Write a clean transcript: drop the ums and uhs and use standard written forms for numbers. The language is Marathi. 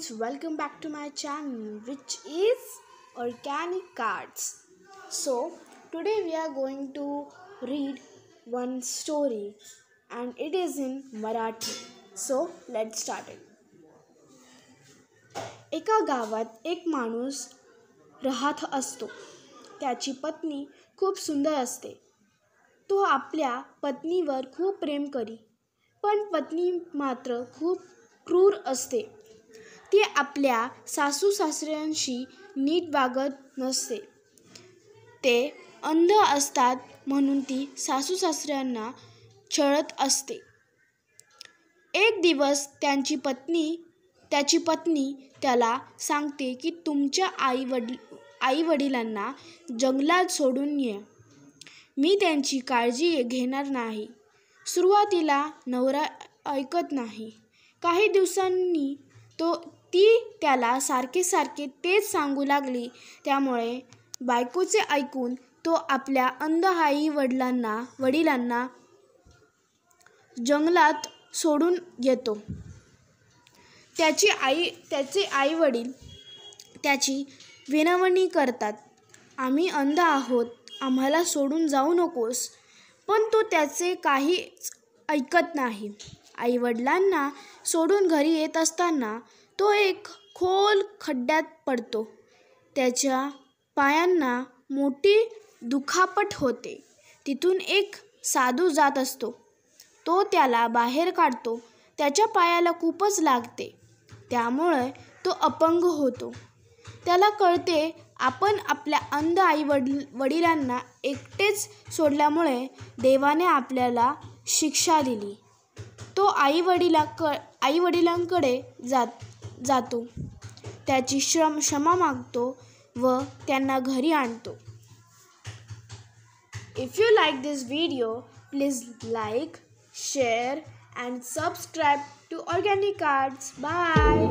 friends, welcome back to my channel which is Organic Cards. So today we are going to read one story and it is in Marathi. So let's start it. एका गावात एक माणूस राहत असतो. त्याची पत्नी खूप सुंदर असते. तो आपल्या पत्नीवर खूप प्रेम करी, पण पत्नी मात्र खूप क्रूर असते. ती आपल्या सासू सासऱ्यांशी नीट वागत नसते. ते अंध असतात म्हणून ती सासू सासऱ्यांना छळत असते. एक दिवस त्याची पत्नी त्याला सांगते की तुमच्या आई वडिलांना जंगलात सोडून ये. मी त्यांची काळजी घेणार नाही. सुरुवातीला नवरा ऐकत नाही. काही दिवसांनी ती त्याला सारखे तेच सांगू लागली. त्यामुळे बायकोचे ऐकून तो आपल्या अंध आई वडिलांना जंगलात सोडून येतो. त्याचे आई वडील त्याची विनवणी करतात. आम्ही अंध आहोत, आम्हाला सोडून जाऊ नकोस. पण तो त्याचे काहीच ऐकत नाही. आई वडिलांना सोडून घरी येत असताना तो एक खोल खड्ड्यात पडतो. त्याच्या पायांना मोठी दुखापत होते. तिथून एक साधू जात असतो. तो त्याला बाहेर काढतो. त्याच्या पायाला खूपच लागते. त्यामुळे तो अपंग होतो. त्याला कळते आपण आपल्या अंध आई वडिलांना एकटेच सोडल्यामुळे देवाने आपल्याला शिक्षा दिली. तो आई वडिलांकडे जातो. त्याची क्षमा मागतो व त्यांना घरी आणतो. If you like this video, please like, share and subscribe to Organic Cards. Bye.